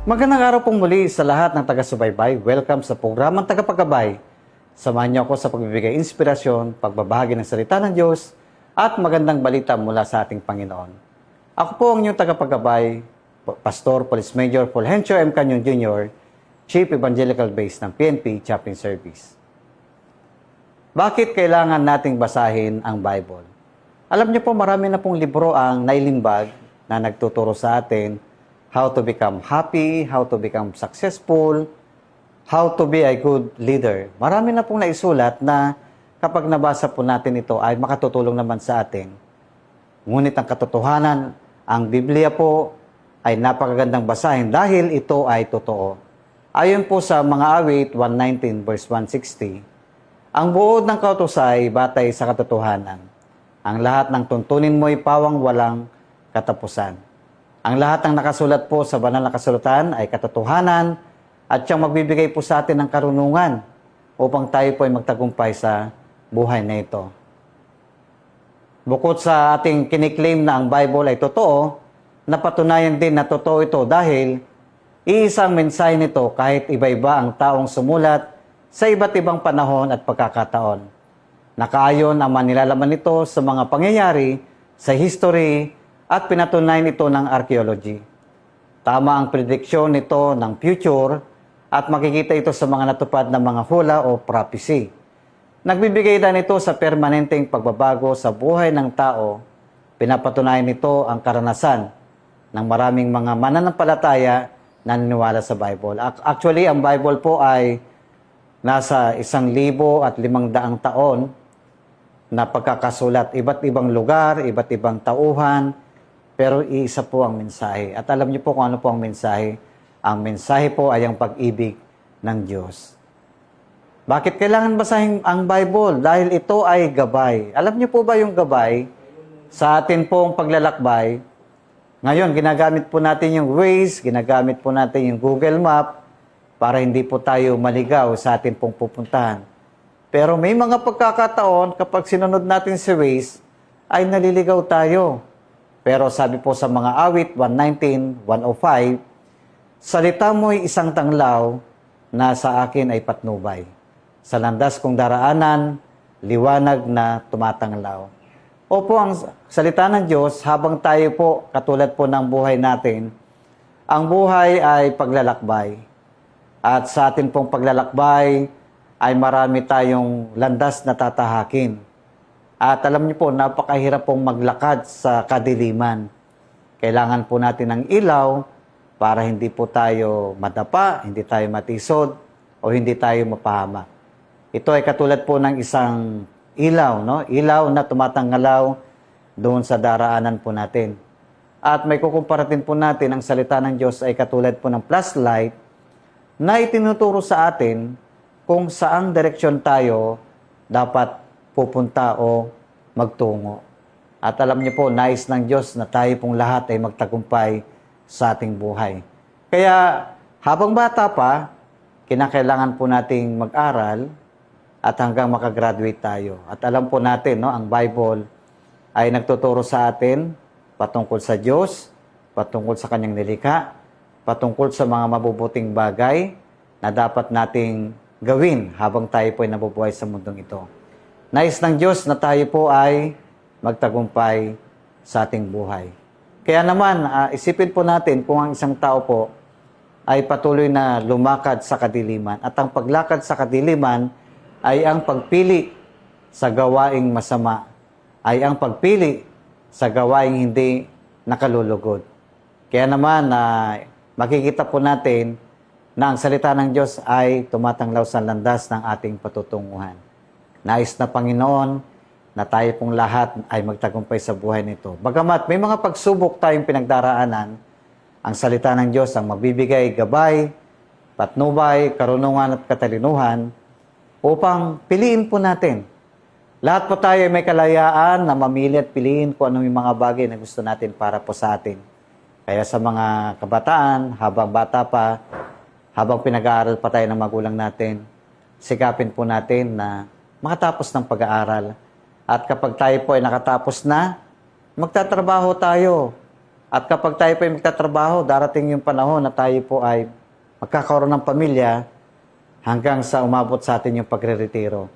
Magandang araw pong muli sa lahat ng taga-subaybay. Welcome sa programang Tagapagabay. Samahan niyo ako sa pagbibigay inspirasyon, pagbabahagi ng salita ng Diyos, at magandang balita mula sa ating Panginoon. Ako po ang inyong tagapagabay, Pastor Police Major Fulgencio M. Canyon Jr., Chief Evangelical Base ng PNP Chaplain Service. Bakit kailangan nating basahin ang Bible? Alam niyo po, marami na pong libro ang nailimbag na nagtuturo sa atin how to become happy, how to become successful, how to be a good leader. Marami na pong naisulat na kapag nabasa po natin ito ay makatutulong naman sa atin. Ngunit ang katotohanan, ang Biblia po ay napakagandang basahin dahil ito ay totoo. Ayon po sa mga awit 119 verse 160, ang buod ng kautos ay batay sa katotohanan. Ang lahat ng tuntunin mo ay pawang walang katapusan. Ang lahat ng nakasulat po sa banal na kasulatan ay katotohanan at siyang magbibigay po sa atin ng karunungan upang tayo po ay magtagumpay sa buhay na ito. Bukod sa ating kiniklaim na ang Bible ay totoo, napatunayan din na totoo ito dahil iisang mensahe nito kahit iba-iba ang taong sumulat sa iba't ibang panahon at pagkakataon. Nakaayon ang manilalaman nito sa mga pangyayari, sa history, at pinatunayan ito ng archaeology. Tama ang prediksyon nito ng future at makikita ito sa mga natupad na mga hula o prophecy. Nagbibigay din ito sa permanenteng pagbabago sa buhay ng tao. Pinapatunayan nito ang karanasan ng maraming mga mananampalataya na naniniwala sa Bible. Actually, ang Bible po ay nasa 1,500 taon na pagkakasulat. Iba't ibang lugar, iba't ibang tauhan, pero iisa po ang mensahe. At alam niyo po kung ano po ang mensahe. Ang mensahe po ay ang pag-ibig ng Diyos. Bakit kailangan basahin ang Bible? Dahil ito ay gabay. Alam niyo po ba yung gabay sa atin pong paglalakbay? Ngayon, ginagamit po natin yung Waze, ginagamit po natin yung Google Map para hindi po tayo maligaw sa atin pong pupuntahan. Pero may mga pagkakataon kapag sinunod natin si Waze, ay naliligaw tayo. Pero sabi po sa mga awit 119, 105, salita mo'y isang tanglaw na sa akin ay patnubay. Sa landas kong daraanan, liwanag na tumatanglaw. Opo, ang salita ng Diyos, habang tayo po, katulad po ng buhay natin, ang buhay ay paglalakbay. At sa atin pong paglalakbay, ay marami tayong landas na tatahakin. At alam niyo po, napakahirap pong maglakad sa kadiliman. Kailangan po natin ng ilaw para hindi po tayo madapa, hindi tayo matisod, o hindi tayo mapahamak. Ito ay katulad po ng isang ilaw, no? Ilaw na tumatanggalaw doon sa daraanan po natin. At may kukumparatin po natin, ang salita ng Diyos ay katulad po ng flashlight na itinuturo sa atin kung saang direksyon tayo dapat pupunta o magtungo. At alam niyo po, nais ng Diyos na tayo pong lahat ay magtagumpay sa ating buhay. Kaya habang bata pa, kinakailangan po nating mag-aral at hanggang makagraduate tayo. At alam po natin, no, ang Bible ay nagtuturo sa atin patungkol sa Diyos, patungkol sa Kanyang nilikha, patungkol sa mga mabubuting bagay na dapat nating gawin habang tayo po ay nabubuhay sa mundong ito. Nais ng Diyos na tayo po ay magtagumpay sa ating buhay. Kaya naman, isipin po natin kung ang isang tao po ay patuloy na lumakad sa kadiliman. At ang paglakad sa kadiliman ay ang pagpili sa gawaing masama, ay ang pagpili sa gawaing hindi nakalulugod. Kaya naman, makikita po natin na ang salita ng Diyos ay tumatanglaw sa landas ng ating patutunguhan. Nais na Panginoon na tayo pong lahat ay magtagumpay sa buhay nito. Bagamat may mga pagsubok tayong pinagdaraanan, ang salita ng Diyos ang magbibigay gabay, patnubay, karunungan at katalinuhan upang piliin po natin. Lahat po tayo ay may kalayaan na mamili at piliin kung ano yung mga bagay na gusto natin para po sa atin. Kaya sa mga kabataan, habang bata pa, habang pinag-aaral pa tayo ng magulang natin, sikapin po natin na makatapos ng pag-aaral. At kapag tayo po ay nakatapos na, magtatrabaho tayo At kapag tayo po ay magtatrabaho, darating yung panahon na tayo po ay magkakaroon ng pamilya hanggang sa umabot sa atin yung pagre-retiro.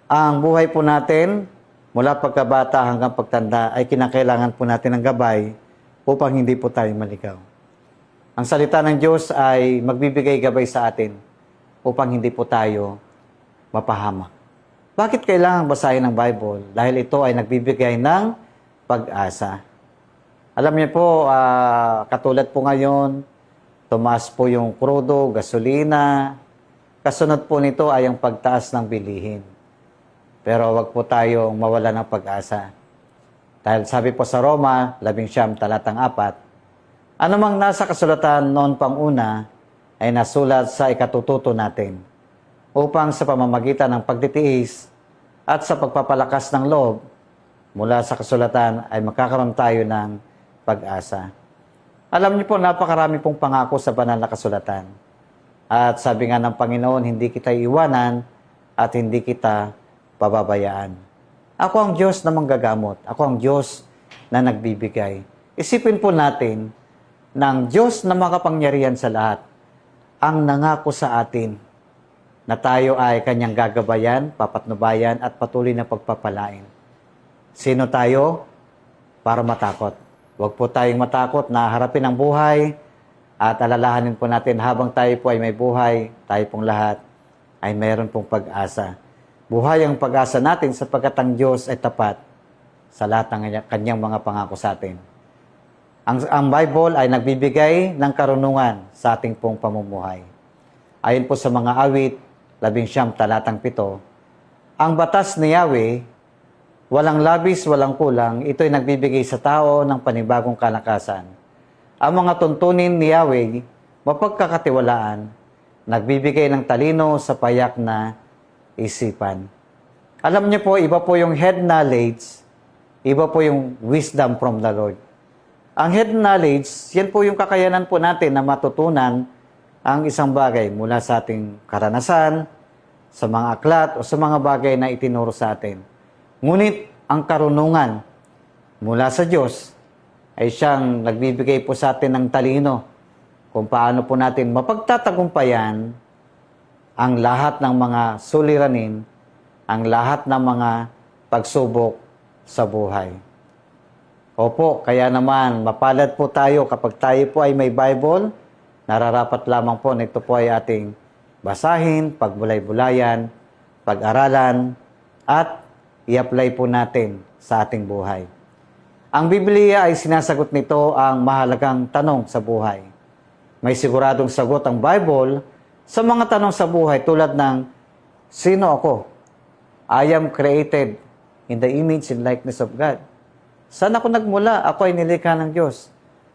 Ang buhay po natin, mula pagkabata hanggang pagtanda, ay kinakailangan po natin ng gabay upang hindi po tayo maligaw. Ang salita ng Diyos ay magbibigay gabay sa atin upang hindi po tayo mapahamak. Bakit kailangan basahin ng Bible? Dahil ito ay nagbibigay ng pag-asa. Alam niyo po, katulad po ngayon, tumaas po yung krudo, gasolina. Kasunod po nito ay ang pagtaas ng bilihin. Pero wag po tayong mawala ng pag-asa. Dahil sabi po sa Roma, 11 talatang 4, anumang nasa kasulatan noon pang una ay nasulat sa ikatututo natin upang sa pamamagitan ng pagtitiis at sa pagpapalakas ng loob mula sa kasulatan ay magkakaroon tayo ng pag-asa. Alam niyo po, napakarami pong pangako sa banal na kasulatan. At sabi nga ng Panginoon, hindi kita iwanan at hindi kita pababayaan. Ako ang Diyos na manggagamot. Ako ang Diyos na nagbibigay. Isipin po natin ng Diyos na makapangyarihan sa lahat ang nangako sa atin na tayo ay kanyang gagabayan, papatnubayan at patuloy na pagpapalain. Sino tayo? Para matakot. Huwag po tayong matakot na harapin ang buhay at alalahanin po natin habang tayo po ay may buhay, tayo pong lahat ay mayroon pong pag-asa. Buhay ang pag-asa natin sapagkat ang Diyos ay tapat sa lahat ng kanyang mga pangako sa atin. Ang Bible ay nagbibigay ng karunungan sa ating pong pamumuhay. Ayon po sa mga awit, 11 talatang 7, ang batas ni Yahweh, walang labis, walang kulang, ito'y nagbibigay sa tao ng panibagong kalakasan. Ang mga tuntunin ni Yahweh, mapagkakatiwalaan, nagbibigay ng talino sa payak na isipan. Alam niyo po, iba po yung head knowledge, iba po yung wisdom from the Lord. Ang head knowledge, yan po yung kakayanan po natin na matutunan ang isang bagay mula sa ating karanasan, sa mga aklat o sa mga bagay na itinuro sa atin. Ngunit ang karunungan mula sa Diyos ay siyang nagbibigay po sa atin ng talino kung paano po natin mapagtatagumpayan ang lahat ng mga suliranin, ang lahat ng mga pagsubok sa buhay. Opo, kaya naman mapalad po tayo kapag tayo po ay may Bible. Nararapat lamang po na ito po ay ating basahin, pagbulay-bulayan, pag-aralan, at i-apply po natin sa ating buhay. Ang Biblia ay sinasagot nito ang mahalagang tanong sa buhay. May siguradong sagot ang Bible sa mga tanong sa buhay tulad ng, sino ako? I am created in the image and likeness of God. Saan ako nagmula? Ako ay nilikha ng Diyos.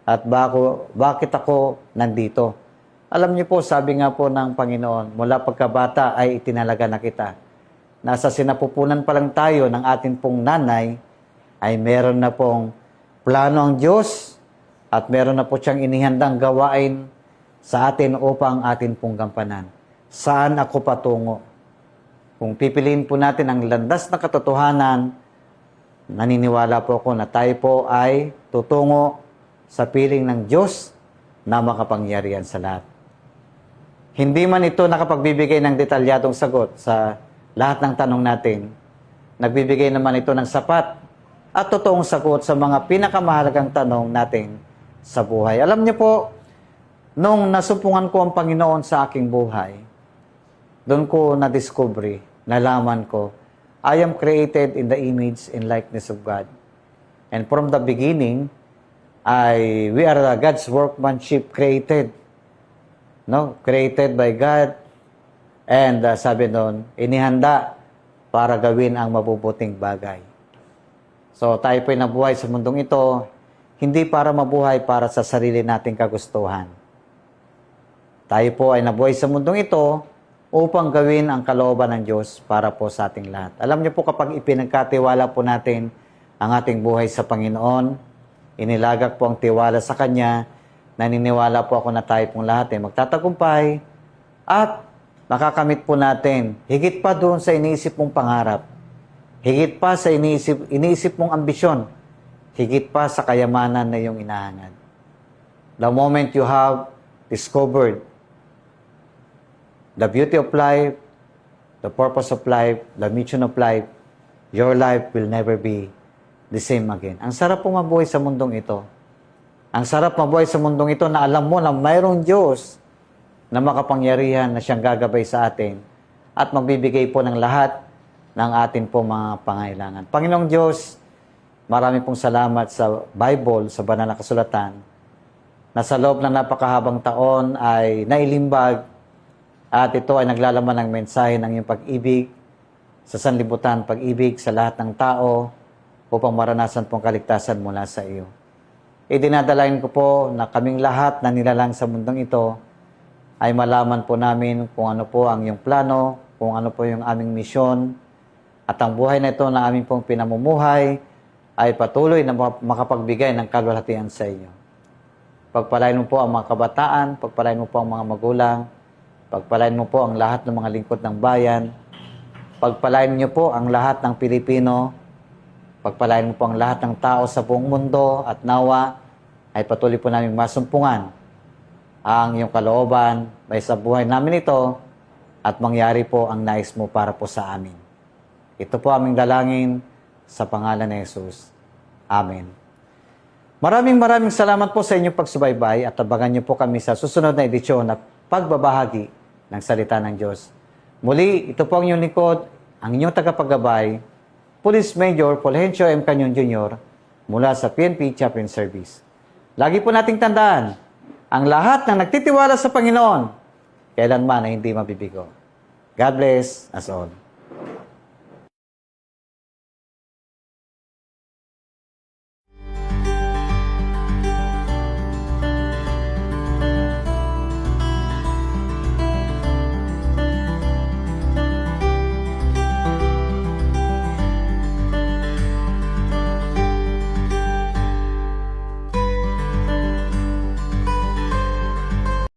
At bakit ako nandito? Alam niyo po, sabi nga po ng Panginoon, mula pagkabata ay itinalaga na kita. Nasa sinapupunan pa lang tayo ng atin pong nanay, ay meron na pong plano ang Diyos at meron na po siyang inihandang gawain sa atin upang atin pong gampanan. Saan ako patungo? Kung pipiliin po natin ang landas na katotohanan, naniniwala po ako na tayo po ay tutungo sa piling ng Diyos na makapangyarihan sa lahat. Hindi man ito nakapagbibigay ng detalyadong sagot sa lahat ng tanong natin, nagbibigay naman ito ng sapat at totoong sagot sa mga pinakamahalagang tanong natin sa buhay. Alam niyo po, nung nasumpungan ko ang Panginoon sa aking buhay, doon ko na-discovery, nalaman ko, I am created in the image and likeness of God. And from the beginning, we are God's workmanship created. No? Created by God. And sabi doon, inihanda para gawin ang mabubuting bagay. So tayo po'y nabuhay sa mundong ito, hindi para mabuhay para sa sarili nating kagustuhan. Tayo po ay nabuhay sa mundong ito upang gawin ang kalooban ng Diyos para po sa ating lahat. Alam niyo po, kapag ipinagkatiwala po natin ang ating buhay sa Panginoon, inilagak po ang tiwala sa Kanya, naniniwala po ako na tayo pong lahat ay magtatagumpay at makakamit po natin higit pa doon sa iniisip mong pangarap, higit pa sa iniisip mong ambisyon higit pa sa kayamanan na iyong inahangad. The moment you have discovered the beauty of life, the purpose of life, the mission of life, your life will never be the same again. Ang sarap po mabuhay sa mundong ito. Ang sarap mabuhay sa mundong ito na alam mo na mayroong Diyos na makapangyarihan na siyang gagabay sa atin at magbibigay po ng lahat ng atin po mga pangailangan. Panginoong Diyos, marami pong salamat sa Bible, sa banal na kasulatan, na sa loob ng napakahabang taon ay nailimbag at ito ay naglalaman ng mensahe ng iyong pag-ibig sa sanlibutan, pag-ibig sa lahat ng tao upang maranasan pong kaligtasan mula sa iyo. Idinadalain ko po na kaming lahat na nilalang sa mundong ito ay malaman po namin kung ano po ang iyong plano, kung ano po yung aming misyon, at ang buhay na ito na aming pong pinamumuhay ay patuloy na makapagbigay ng kalwalhatian sa iyo. Pagpalain mo po ang mga kabataan, pagpalain mo po ang mga magulang, pagpalain mo po ang lahat ng mga lingkod ng bayan, pagpalain niyo po ang lahat ng Pilipino, pagpalain mo po ang lahat ng tao sa buong mundo at nawa ay patuloy po namin masumpungan ang iyong kalooban may sa buhay namin ito at mangyari po ang nais mo para po sa amin. Ito po aming dalangin sa pangalan ni Jesus. Amen. Maraming salamat po sa inyong pagsubaybay at abangan niyo po kami sa susunod na edisyon at pagbabahagi ng salita ng Diyos. Muli, ito po ang inyong lingkod, ang inyong tagapaggabay, Police Major Fulgencio M. Canyon Jr. mula sa PNP Chaplain Service. Lagi po nating tandaan, ang lahat ng nagtitiwala sa Panginoon, kailanman ay hindi mabibigo. God bless us all.